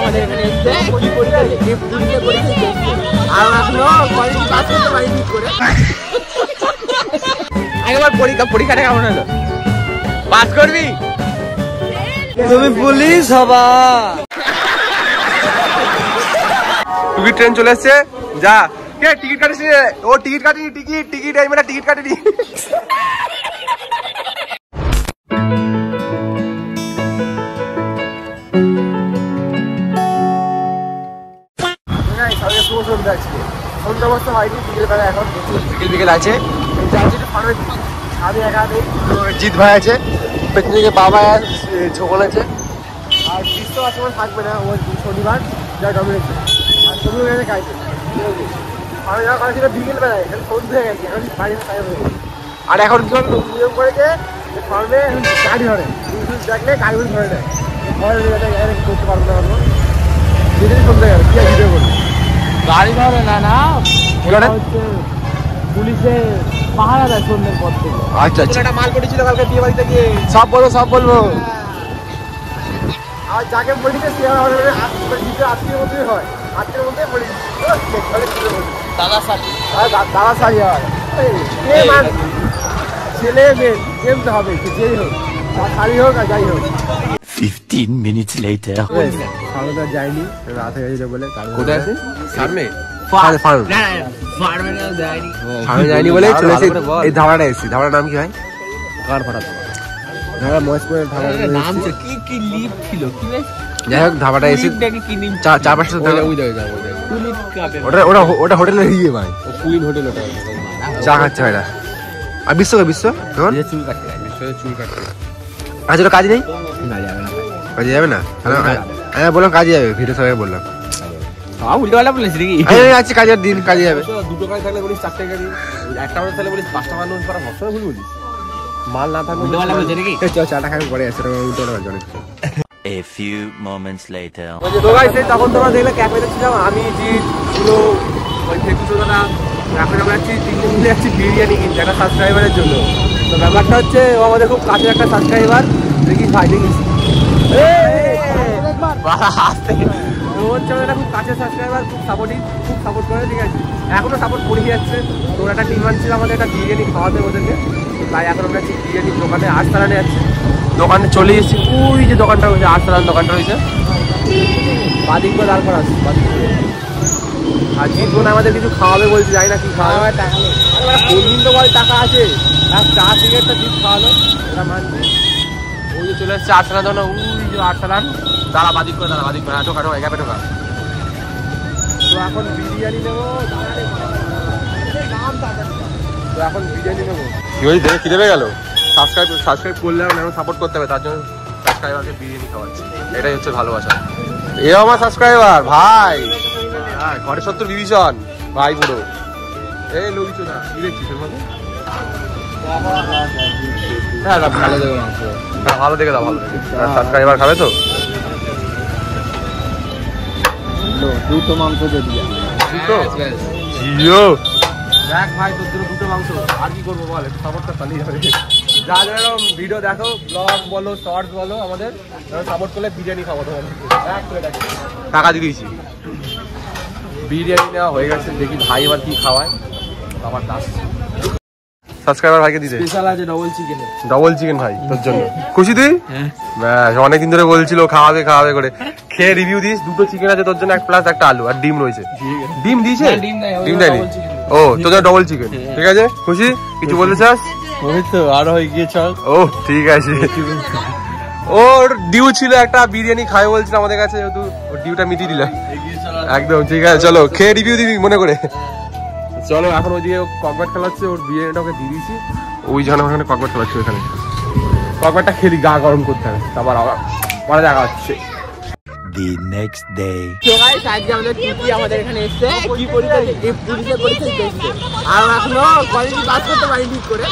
আমাদের এখানে এসছে কি পরীক্ষা পুলিশে পরীক্ষা দিচ্ছে আর এখনো কলেজ পাস করতে পারিনি ঠিক করে। একবার পরীক্ষাটা কেমন হলো? পাস করবি? তুমি পুলিশ হবা। টুকি ট্রেন চলে এসছে, যা। কে টিকিট কাটিস? ও টিকিট কাটিনি, টিকিট এই মানে টিকিট কাটিনি। বিকেল আছে, জিৎ ভাই আছে, পেছন দিকে বাবা ঝোকন আছে, আর গ্রীষ্ম আছে থাকবে না, ও শনিবার যা ডমিনেছে আর শনিবার খাইছে। আমি যা খাইছিল বিকেল বেলায়, এখানে সন্ধ্যে হয়ে গেছে, এখন বাড়িতে খাই হয়ে গেছে। আর এখন কি হল নিয়ম করেছে ফার্মে গাড়ি ধরে দেখলে গাড়ি ধরে নেয়, করতে পারবো না পারবো যেদিন সন্ধ্যে গেল কি ভিডিও করবো। গাড়ি ধরে না না হচ্ছে পুলিশে পাহারা দেয় সন্ধ্যের পর থেকে। আচ্ছা আচ্ছা, একটা মাল পড়েছিল কালকে বিয়ে বাড়িতে গিয়ে, সব বলবো। আর যাকে বলিতে সে আজকের মধ্যেই হয়, আজকের মধ্যে বলি দাদা সারি হয়, ছেলে মেয়ে কেম তো হবে, যেই হোক শাড়ি হোক আর যাই হোক। 15 minutes later. সারদা যায়নি, রাত হয়ে গেছে বলে। কোথায় আছে? সামনে যায়নি বলে চলে এসে এই ধাবাটা এসেছি। ধাবার নাম কি হয়? কার ফাটা ধাবা, মহেশপুরের ধাবা নাম কি লিপ ছিল কি? যাই হোক ধাবাটা এসে চার পাঁচটা ওটা হোটেলের ইয়ে ভাই, কুইন হোটেল, ওটা চা খাচ্ছে ভাইরা। আর বিশ্ব চুল কাটতে আজ ওটা কাজ নেই, কাজে যাবে না? হ্যাঁ বললাম কাজে যাবে, ভিডিও সবাই বললাম আজকে কাজের দিন, কাজে যাবে। দুটো কাজ থাকলে বলিস, চারটে গাড়ি, একটা মানুষ থাকলে বলিস, পাঁচটা মানুষ করা সবসময় ভুল বলিস। মাল না থাকলে চাটা খাই পরে আসে অনেক। A few moments later. তখন তোমরা দেখলে ক্যাফেতে ছিলাম, আমি জিৎ ওই ফেকুচোদানা, এখন আমরা তিনজন মিলে যাচ্ছি বিরিয়ানি কিনতে একটা সাবস্ক্রাইবারের জন্য। তো ব্যাপারটা হচ্ছে ও আমাদের খুব কাছের একটা সাবস্ক্রাইবার, দেখিস ভাই দেখিস হচ্ছে এটা খুব কাছের সাবস্ক্রাইবার, খুব সাপোর্ট করে, ঠিক আছে, এখনো সাপোর্ট করে যাচ্ছে। তো একটা ডিমান্ড ছিল আমাদের একটা বিরিয়ানি খাওয়াতে ওদেরকে, তাই এখন আমরা বিরিয়ানির দোকানে আটসালানে যাচ্ছি। দোকানে চলে এসেছি, ওই যে দোকানটা রয়েছে, আটসালান দোকানটা রয়েছে, বাদিক করে দাঁড় করা আছে বাদিক করে। আর জিৎ বোন আমাদের কিছু খাওয়াবে বলছে, যাই না কি খাওয়াবে, টাকা কোন দিন তো বল টাকা আছে, আর চা সিগারেটটা জিৎ খাওয়ালো, এটা মানবে। ওই যে চলে এসছে আটসালান দোকানে, ওই যে আটসালান, দাঁড়া বাদিক করে ঢোকা এগাপে ঢোকা। তো এখন বিরিয়ানি নেবো, তো এখন বিরিয়ানি নেবো। কি হয়েছে, খিদে পেয়ে গেল? সাবস্ক্রাইব করলে এখন সাপোর্ট করতে হবে, তার জন্য সাবস্ক্রাইবারকে বিরিয়ানি খাওয়াচ্ছি, এটাই হচ্ছে ভালোবাসা। এ আমার সাবস্ক্রাইবার ভাই, ঘরে 70 ডিভিশন ভাই পুরো। এই লোক না কি দেখছিস এর মধ্যে? হ্যাঁ ভালো দেখে মাংস, ভালো দেখে দাও, ভালো দেখে। সাবস্ক্রাইবার খাবে তো? দুটো মাংস দিয়ে দিয়া, দুটো জিও দেখ ভাই, তোর জন্য দুটো মাংস, আর কি করবো বল, একটু সাপোর্টটা চালিয়ে যাবে। যা যেরকম ভিডিও দেখো, ব্লগ বলো, শর্টস বলো, আমাদের সাপোর্ট করলে বিরিয়ানি খাবো তোমাদের। টাকা দিয়ে দিয়েছি, বিরিয়ানি নেওয়া হয়ে গেছে, দেখি ভাই এবার কি খাওয়ায়। আবার দাস সাবস্ক্রাইবার ভাইকে দিতে স্পেশাল আছে ডবল চিকেন ভাই তোর জন্য। খুশি তুই? ব্যাস, অনেকদিন ধরে বলছিল খাওয়াবে করে, খেয়ে রিভিউ দিস। দুটো চিকেন আছে তোর জন্য, এক প্লাস একটা আলু, আর ডিম রয়েছে। ডিম দিয়েছে? ডিম দেয়নি? ও তোর জন্য ডবল চিকেন, ঠিক আছে। খুশি? কিছু বলতে চাস? আরো হয়ে গিয়ে চল। ও ঠিক আছে, ওর ডিউ ছিল একটা, বিরিয়ানি খাই বলছিল আমাদের কাছে, যেহেতু ওর ডিউটা মিটিয়ে দিলাম একদম। ঠিক আছে চলো, খেয়ে রিভিউ দিবি মনে করে। চলো এখন ওইদিকে ককব্যাট খেলাচ্ছে, ওর বিরিয়ানিটা ওকে দিয়ে দিয়েছি, ওই জন্য ওখানে ককব্যাট খেলাচ্ছে, ওইখানে ককব্যাটটা খেলি, গা গরম করতে হবে, তারপর আবার পরে দেখা হচ্ছে। The next day. আমাদের এখানে এসছে কি পরীক্ষা পুলিশে পরীক্ষা দিচ্ছে আর এখনো কলেজ পাস করতে পারিনি ঠিক করে।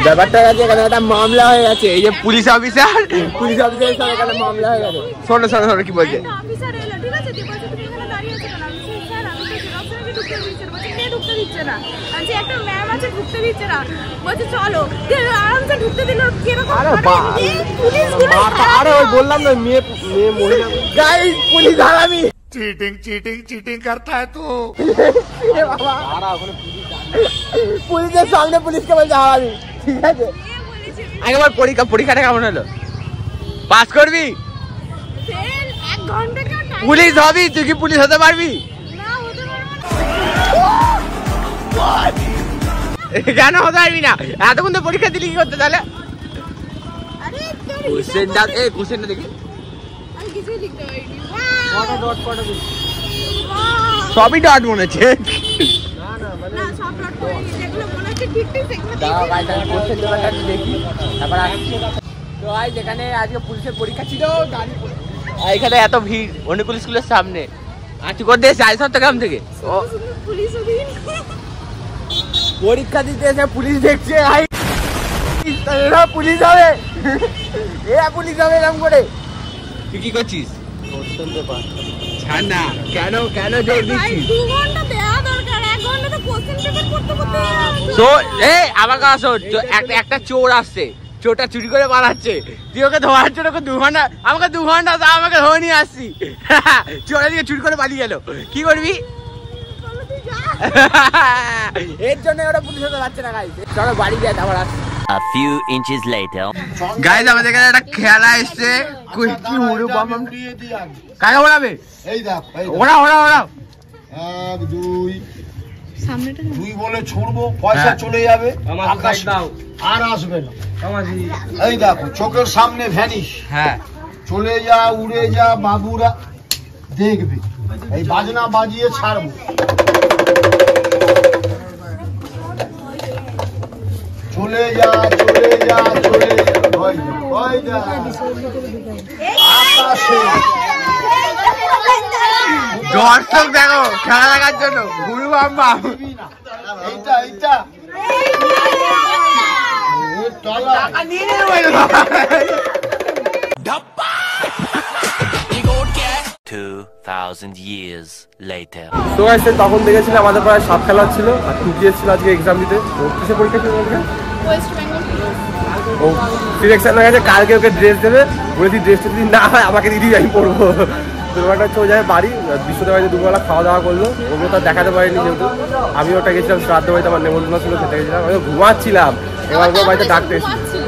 ব্যাপারটা আছে, এখানে একটা মামলা হয়ে গেছে, এই যে পুলিশ অফিসার এখানে মামলা হয়ে গেছে। শোনো কি বলছে, স্যার আমি তো জেরক্সের ঢুকতে দিচ্ছে না, বলছে কে ঢুকতে দিচ্ছে না, বলছে একটা ম্যাম আছে ঢুকতে দিচ্ছে না, বলছে চলো আরামসে ঢুকতে দিল। কিরকম পুলিশগুলো আরে ওই বললাম না মেয়ে মহিলা গাইস পুলিশ হারামি चीटिंग करता है तू। পুলিশের সামনে পুলিশকে বলছে হারামি, ঠিক আছে? একবার পরীক্ষাটা কেমন হলো? পাস করবি? ফেল 1 ঘন্টা কেউ টাইম পুলিশ হবি? তুই কি পুলিশ হতে পারবি? না হতে পারবো কেন হতে পারবি না? এতক্ষণ তো পরীক্ষা দিলি কি করতে তাহলে? আরে তোর কোশ্চেনটা দেখি। আমি কিছুই লিখতে পারিনি। সবই ডট মনে হচ্ছে। না সব নোট করিনি, যেগুলো মনে হচ্ছে ঠিক সেগুলো দেখি তারপর আসছি। তো ভাই যেখানে আজকে পুলিশের পরীক্ষা ছিল, এখানে এত ভিড় অনুকূল স্কুলের সামনে। আর তুই কোথা থেকে আসছিস? চট্টগ্রাম থেকে। পুলিশ অধীন পরীক্ষা দিতে এসে পুলিশ দেখছে, ভাই এরা পুলিশ হবে, এরা পুলিশ হবে এরকম করে। তুই কি করছিস? ছাড় না, কেন জোর ভাই দিচ্ছিস? 2 ঘন্টা দেওয়া দরকার, 1 ঘন্টা তো কোশ্চেন পেপার পড়তে তো আমার কাছে একটা চোর আসছে, চোরটা চুরি করে পালাচ্ছে, তুই ওকে ধরার জন্য 2 ঘন্টা আমাকে 2 ঘন্টা আমাকে ধরে নিয়ে আসছি। চোরের দিকে চুরি করে পালিয়ে গেল, কি করবি? এর জন্য ওরা পুলিশ হতে পারছে না। গাইস চলো বাড়ি যাই, তারপর আসছি। A few inches later. Guys আমাদের এখানে একটা খেলা এসছে, কি উড়ু বাম কাকে ওড়াবে? এই দেখ ওরা 1 2 সামনেটা 2 বলে ছুড়বো, পয়সা চলে যাবে আকাশ দাও আর আসবে না। এই দেখো চোখের সামনে ভ্যানিশ, হ্যাঁ চলে যা উড়ে যা, বাবুরা দেখবে। এই বাজনা বাজিয়ে ছাড়বো, চলে যা ওই যা আকাশে। দর্শক দেখো খেলা দেখার জন্য গুরু বাম্বা। এইটা এর তলা 2000 years later. তো গাইস তখন দেখেছিলাম আমাদের প্রায় 7 খেলা ছিল, আর টুকি এসেছিল আজকে এক্সাম দিতে। তো কিসে পরীক্ষা ছিল আজকে? ওয়েস্ট বেঙ্গল ও সিলেকশন হয়ে গেছে, কালকে ওকে ড্রেস দেবে, বলেছি ড্রেসটা যদি না হয় আমাকে দিদি আমি পরবো। তো ওটা হচ্ছে ও যায় বাড়ি, বিশ্বদেব বাড়িতে দুপুরবেলা খাওয়া দাওয়া করলো, ওগুলো তো দেখাতে পারিনি যেহেতু। আমি ওটা গেছিলাম শ্রাদ্ধ বাড়িতে, আমার নেমন্তন্ন ছিল, খেতে গেছিলাম, আমি ঘুমাচ্ছিলাম। এবার ওর বাড়িতে ডাকতে এসেছি,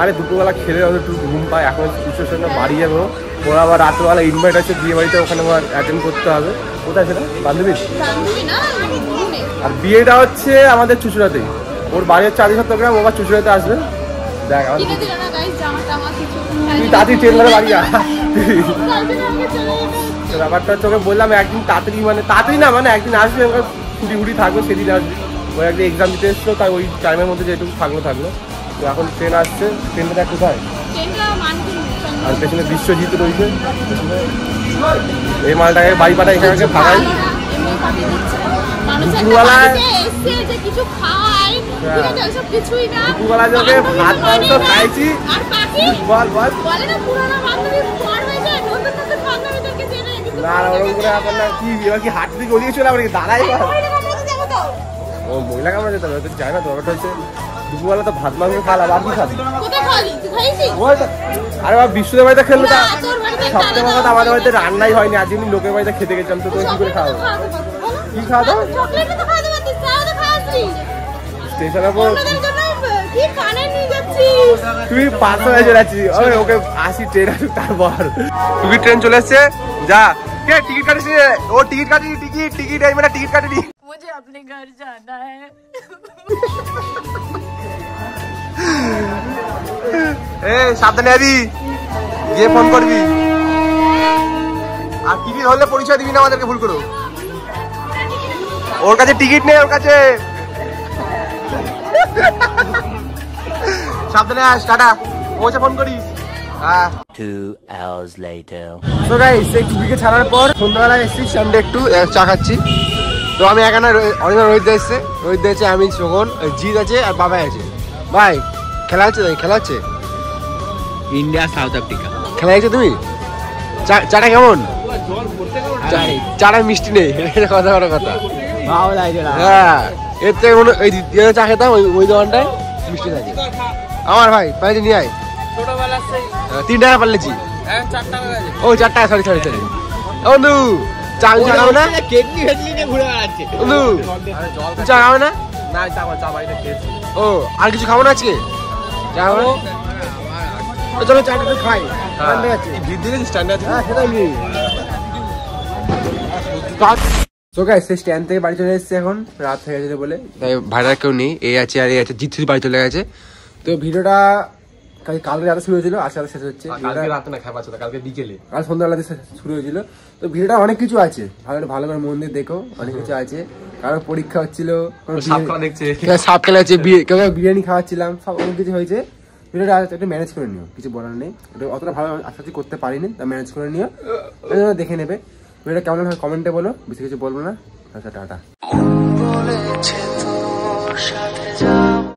আরে দুপুরবেলা খেলে একটু ঘুম পাই, এখন সিচুয়েশনটা বাড়ি যাবো। ওরা আবার রাত্রবেলা ইনভাইট আছে বিয়ে বাড়িতে, ওখানে আমার অ্যাটেন্ড করতে হবে। কোথায় সেটা? বান্ধবীর। আর বিয়েটা হচ্ছে আমাদের চুচুড়াতেই, ওর বাড়ি হচ্ছে আদি চট্টগ্রাম, ও আবার চুচুড়াতে আসবে। দেখ তুই তাড়াতাড়ি ট্রেন ধরে বাড়ি যা। ব্যাপারটা হচ্ছে ওকে বললাম একদিন তাড়াতাড়ি, মানে তাড়াতাড়ি না, মানে একদিন আসবে, ওকে ছুটি থাকবে সেদিন আসবে। ওই একদিন এক্সাম দিতে এসছো, তাই ওই টাইমের মধ্যে যেটুকু থাকলো। তো এখন ট্রেন আসছে, ট্রেনটা কোথায়? আর পেছনে বিশ্বজিৎ রয়েছে, এই মালটাকে বাড়ি পাঠায়, এখানে ভাড়াই দুপুরবেলায় ভাত মাংস খাইছি। বল না ওরকম করে আপনার না কি এবার কি হাট দিকে ওদিকে চলে আবার দাঁড়াই। ও মহিলা কামড়া যেতে হবে, যাই না। তো ব্যাপারটা হচ্ছে দুপুরবেলা তো ভাত মাংস খাওয়া, আর কি খাবি? আরে বাবা বিশ্বদেব বাড়িতে খেললো, তা সবচেয়ে বড় কথা আমাদের বাড়িতে রান্নাই হয়নি, আজ আমি লোকের বাড়িতে খেতে গেছিলাম। তো তুমি কি করে খাওয়াবো? কি খাওয়া দাও? স্টেশনের পর তুই 500 চলে যাচ্ছিস, ওকে আসি ট্রেন আসুক তারপর। তুমি ট্রেন চলে এসছে, যা কে টিকিট কাটিস? ও টিকিট কাটিনি, টিকিট এই মানে টিকিট কাটিনি। मुझे अपने घर जाना है। সাবধানে যাবি, গিয়ে ফোন করবি। আর টিকিট হলে পরিচয় দিবি না আমাদেরকে ভুল করো। ওর কাছে টিকিট নেই, ওর কাছে। সাবধানে আস, টাটা। পৌঁছে ফোন করিস। 2 hours later. তো গাইস এই টুপিকে ছাড়ার পর সন্ধ্যাবেলায় এসেছি সামনে একটু চা খাচ্ছি। তো আমি এখানে অনেক রোহিত এসছে, রোহিত আছে, আমি শোভন, জিৎ আছে আর বাবাই আছে। ভাই খেলা হচ্ছে, খেলা হচ্ছে ইন্ডিয়া সাউথ আফ্রিকা খেলা হচ্ছে। তুমি চাটা কেমন? চাটায় মিষ্টি নেই, এটা কথা বড় কথা। ভালো লাগছে না। হ্যাঁ, এর থেকে মনে ওই চা খেতাম ওই দোকানটায় মিষ্টি থাকে। আমার ভাই পাইতে নিয়ে আয়। ছোটবেলার সেই 3 টাকা পারলেছি। 4 টাকা গেছে। ও 4 টাকা, সরি। বন্ধু চা খাও না? কেটলি ফেটলি নিয়ে ঘুরে বেড়াচ্ছে। বন্ধু চা খাও না? না চা বাড়িতে খেয়েছি। ও আর কিছু খাবো না আজকে? চা খাবো? চলো চাটা তো খাই। তো গাইস সেই স্ট্যান্ড থেকে বাড়ি চলে এসেছে, এখন রাত হয়ে গেছে বলে, তাই ভাড়া কেউ নেই, এই আছে আর এই আছে, জিৎ শুধু বাড়ি চলে গেছে। তো ভিডিওটা কালকে রাতে শুরু হয়েছিল, আজকে শেষ হচ্ছে। কালকে রাতে না, খাবার ছিল কালকে বিকেলে, কাল সন্ধ্যাবেলাতে শুরু হয়েছিল। তো ভিডিওটা অনেক কিছু আছে, ভালো করে মন দিয়ে দেখো, অনেক কিছু আছে। কারো পরীক্ষা হচ্ছিল, সাপ খেলা হচ্ছে, কেউ বিরিয়ানি খাওয়াচ্ছিলাম, সব অনেক কিছু হয়েছে। ভিডিওটা একটু ম্যানেজ করে নিও, কিছু বলার নেই। অতটা ভালো আশা করতে পারিনি, তা ম্যানেজ করে নিও, দেখে নেবে। ভিডিওটা কেমন হয় কমেন্টে বলো, বেশি কিছু বলবো না। টাটা।